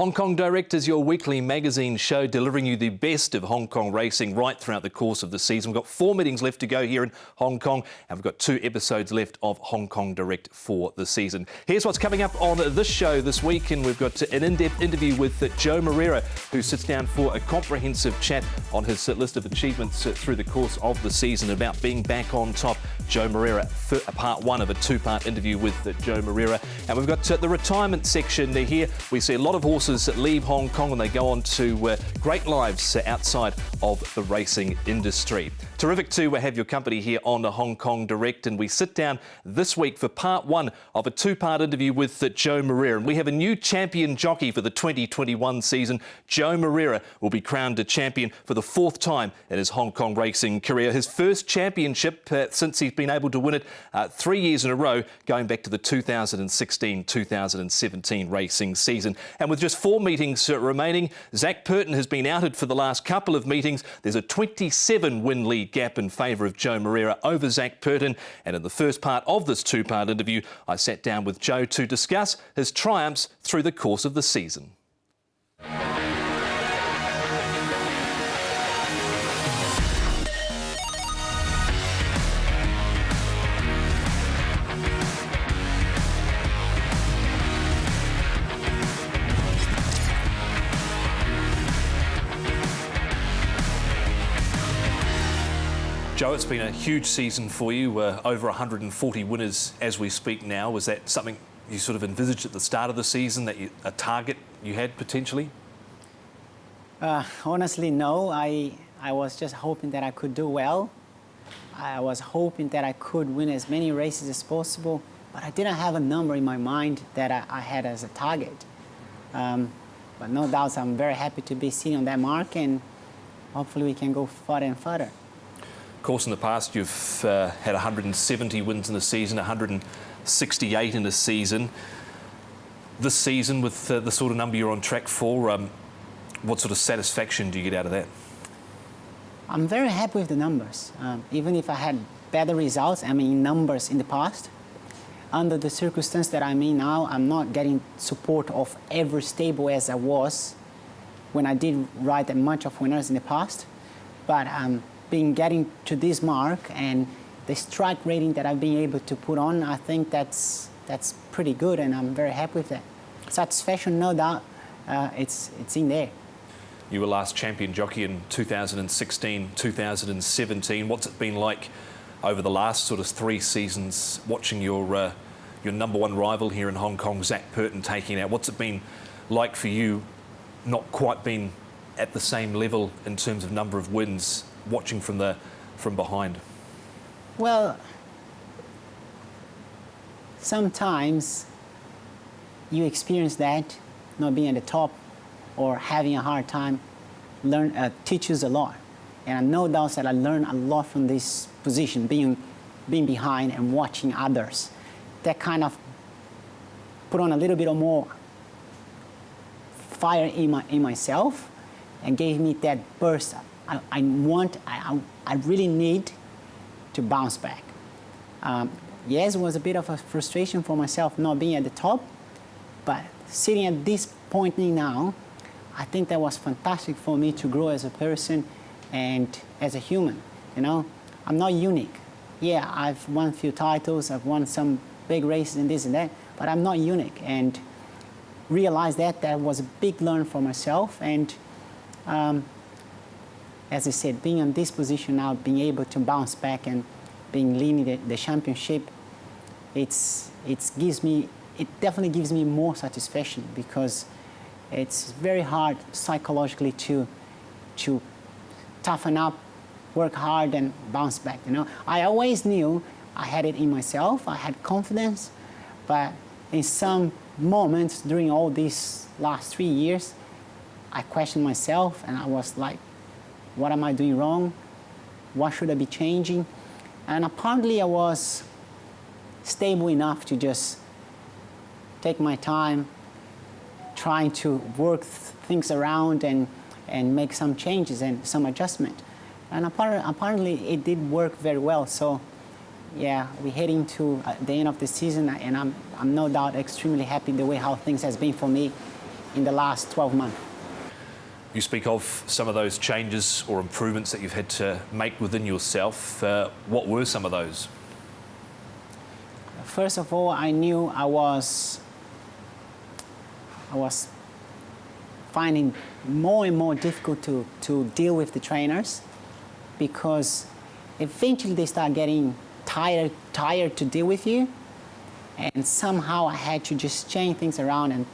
Hong Kong Direct is your weekly magazine show delivering you the best of Hong Kong racing right throughout the course of the season. We've got 4 meetings left to go here in Hong Kong, and we've got 2 episodes left of Hong Kong Direct for the season. Here's what's coming up on this show this week, and we've got an in-depth interview with Joao Moreira, who sits down for a comprehensive chat on his list of achievements through the course of the season about being back on top. Joao Moreira, part 1 of a 2-part interview with Joao Moreira. And we've got the retirement section here. We see a lot of horses that leave Hong Kong and they go on to great lives outside of the racing industry. Terrific to have your company here on the Hong Kong Direct, and we sit down this week for part 1 of a 2-part interview with Joao Moreira. And we have a new champion jockey for the 2021 season. Joao Moreira will be crowned a champion for the 4th time in his Hong Kong racing career. His first championship since he's been able to win it 3 years in a row, going back to the 2016-2017 racing season. And with just 4 meetings remaining, Zac Purton has been outed for the last couple of meetings. There's a 27 win lead gap in favour of Joao Moreira over Zac Purton. And in the first part of this 2-part interview, I sat down with Joe to discuss his triumphs through the course of the season. Joe, it's been a huge season for you, over 140 winners as we speak now. Was that something you sort of envisaged at the start of the season, a target you had potentially? Honestly, no. I was just hoping that I could do well. I was hoping that I could win as many races as possible, but I didn't have a number in my mind that I had as a target. But no doubt, I'm very happy to be sitting on that mark, and hopefully we can go further and further. Of course, in the past, you've had 170 wins in the season, 168 in the season. This season, with the sort of number you're on track for, what sort of satisfaction do you get out of that? I'm very happy with the numbers. Even if I had better results, in numbers in the past, under the circumstance that I'm in now, I'm not getting support of every stable as I was when I did ride a bunch of winners in the past. But getting to this mark and the strike rating that I've been able to put on, I think that's pretty good, and I'm very happy with that. Satisfaction, no doubt, it's in there. You were last champion jockey in 2016, 2017. What's it been like over the last sort of 3 seasons, watching your number 1 rival here in Hong Kong, Zac Purton, taking out? What's it been like for you, not quite being at the same level in terms of number of wins, watching from behind? Well, sometimes you experience that, not being at the top or having a hard time, teaches a lot. And I no doubt that I learned a lot from this position, being behind and watching others. That kind of put on a little bit more fire in myself and gave me that burst. I really need to bounce back. Yes, it was a bit of a frustration for myself not being at the top, but sitting at this point now, I think that was fantastic for me to grow as a person and as a human. You know, I'm not unique. Yeah, I've won a few titles, I've won some big races and this and that, but I'm not unique, and realized that was a big learn for myself. And as I said, being in this position now, being able to bounce back and being leading the championship, it definitely gives me more satisfaction, because it's very hard psychologically to toughen up, work hard and bounce back. You know, I always knew I had it in myself, I had confidence, but in some moments during all these last 3 years, I questioned myself and I was like, what am I doing wrong? What should I be changing? And apparently I was stable enough to just take my time, trying to work things around and make some changes and some adjustment. And apparently it did work very well. So yeah, we're heading to the end of the season, and I'm no doubt extremely happy the way how things has been for me. in the last 12 months. You speak of some of those changes or improvements that you've had to make within yourself. What were some of those? First of all, I knew I was finding more and more difficult to deal with the trainers, because eventually they start getting tired to deal with you, and somehow I had to just change things around and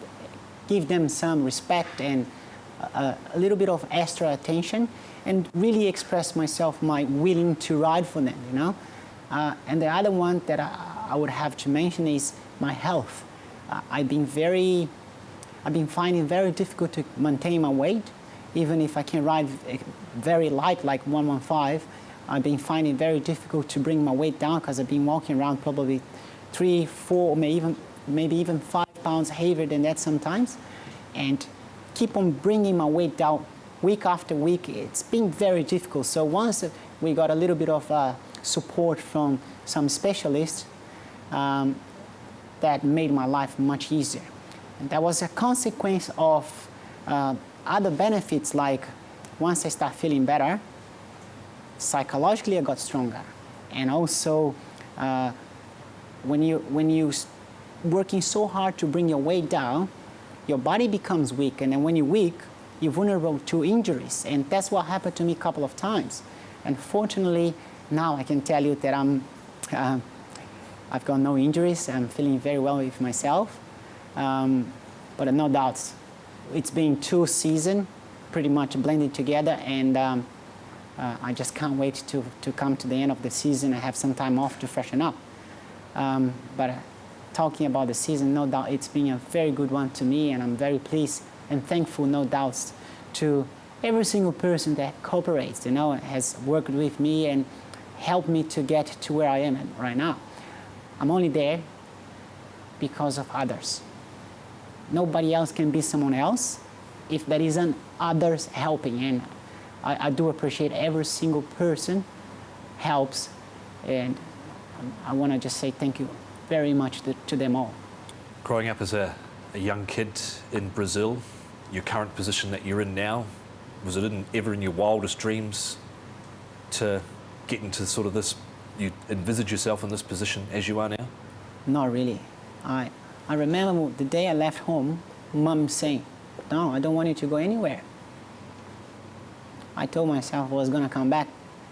give them some respect and a little bit of extra attention, and really express myself, my willing to ride for them, you know. And the other one that I would have to mention is my health. I've been finding very difficult to maintain my weight, even if I can ride very light like 115. I've been finding it very difficult to bring my weight down, because I've been walking around probably 3, 4, maybe even 5 pounds heavier than that sometimes, and keep on bringing my weight down week after week. It's been very difficult. So once we got a little bit of support from some specialists, that made my life much easier. And that was a consequence of other benefits, like once I start feeling better, psychologically I got stronger. And also when you working so hard to bring your weight down, your body becomes weak, and then when you're weak, you're vulnerable to injuries. And that's what happened to me a couple of times. And fortunately, now I can tell you that I've got no injuries. I'm feeling very well with myself. But no doubts, it's been 2 seasons pretty much blended together, and I just can't wait to come to the end of the season and have some time off to freshen up. But talking about the season, no doubt it's been a very good one to me, and I'm very pleased and thankful, no doubts, to every single person that cooperates, you know, has worked with me and helped me to get to where I am right now. I'm only there because of others. Nobody else can be someone else if there isn't others helping, and I do appreciate every single person helps, and I want to just say thank you very much to them all. Growing up as a young kid in Brazil, your current position that you're in now, was it ever in your wildest dreams to get into sort of this, you envisage yourself in this position as you are now? Not really. I remember the day I left home, Mum saying, "No, I don't want you to go anywhere." I told myself I was going to come back.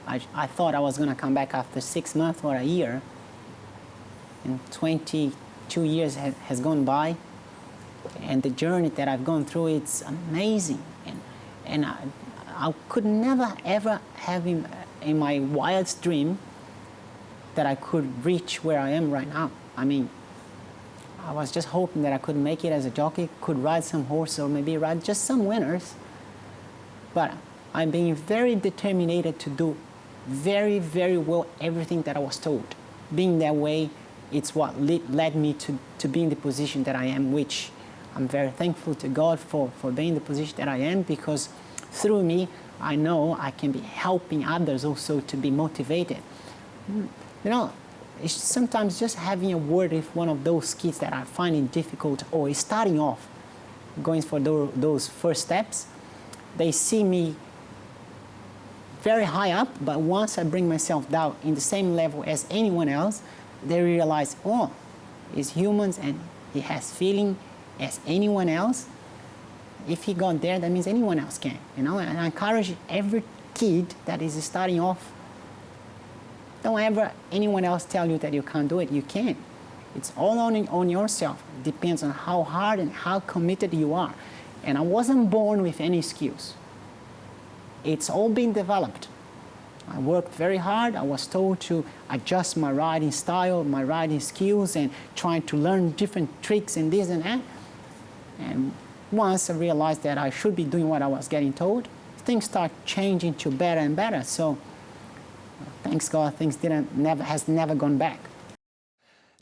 I thought I was going to come back after 6 months or a year. And 22 years has gone by. And the journey that I've gone through, it's amazing. And I could never, ever have in my wildest dream that I could reach where I am right now. I mean, I was just hoping that I could make it as a jockey, could ride some horse, or maybe ride just some winners. But I'm being very determined to do very, very well everything that I was told. Being that way, it's what led me to be in the position that I am, which I'm very thankful to God for being in the position that I am, because through me, I know I can be helping others also to be motivated. You know, it's sometimes just having a word with one of those kids that are finding difficult or is starting off, going for those first steps. They see me very high up, but once I bring myself down in the same level as anyone else, they realize, oh, he's human and he has feeling as anyone else. If he got there, that means anyone else can, you know. And I encourage every kid that is starting off, don't ever anyone else tell you that you can't do it. You can. It's all on yourself. It depends on how hard and how committed you are. And I wasn't born with any skills. It's all been developed. I worked very hard. I was told to adjust my riding style, my riding skills, and trying to learn different tricks and this and that. And once I realized that I should be doing what I was getting told, things start changing to better and better. So thanks God, things has never gone back.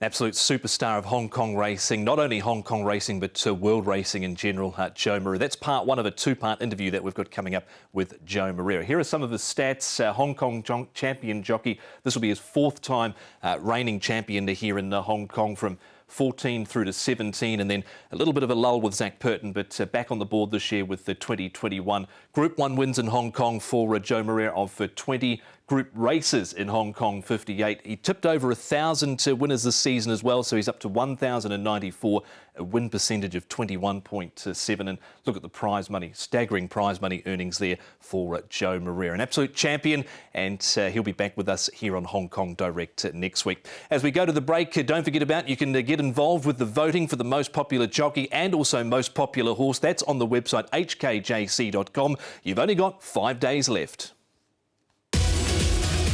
An absolute superstar of Hong Kong racing, not only Hong Kong racing, but world racing in general, Joao Moreira. That's part one of a 2-part interview that we've got coming up with Joao Moreira. Here are some of his stats. Hong Kong champion jockey. This will be his 4th time reigning champion here in Hong Kong, from 14 through to 17, and then a little bit of a lull with Zach Purton, but back on the board this year with the 2021 Group 1 wins in Hong Kong for Joao Moreira of 20 group races in Hong Kong, 58. He tipped over 1,000 winners this season as well, so he's up to 1,094, a win percentage of 21.7. And look at the prize money, staggering prize money earnings there for Joao Moreira. An absolute champion, and he'll be back with us here on Hong Kong Direct next week. As we go to the break, don't forget you can get involved with the voting for the most popular jockey and also most popular horse. That's on the website hkjc.com. You've only got 5 days left.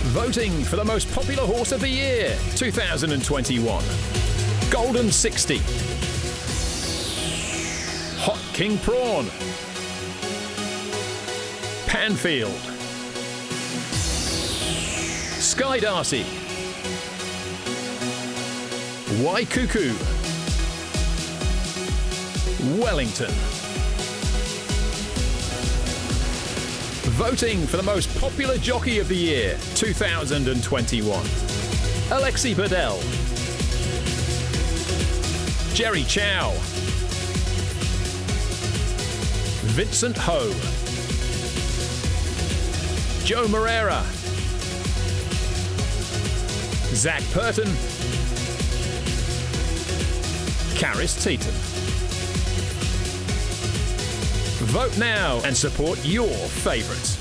Voting for the most popular horse of the year, 2021. Golden 60. Hot King Prawn. Panfield. Sky Darcy. Waikuku. Wellington. Voting for the most popular jockey of the year, 2021. Alexi Bedell. Jerry Chow. Vincent Ho. Joao Moreira. Zach Purton. Caris Teeton. Vote now and support your favourites.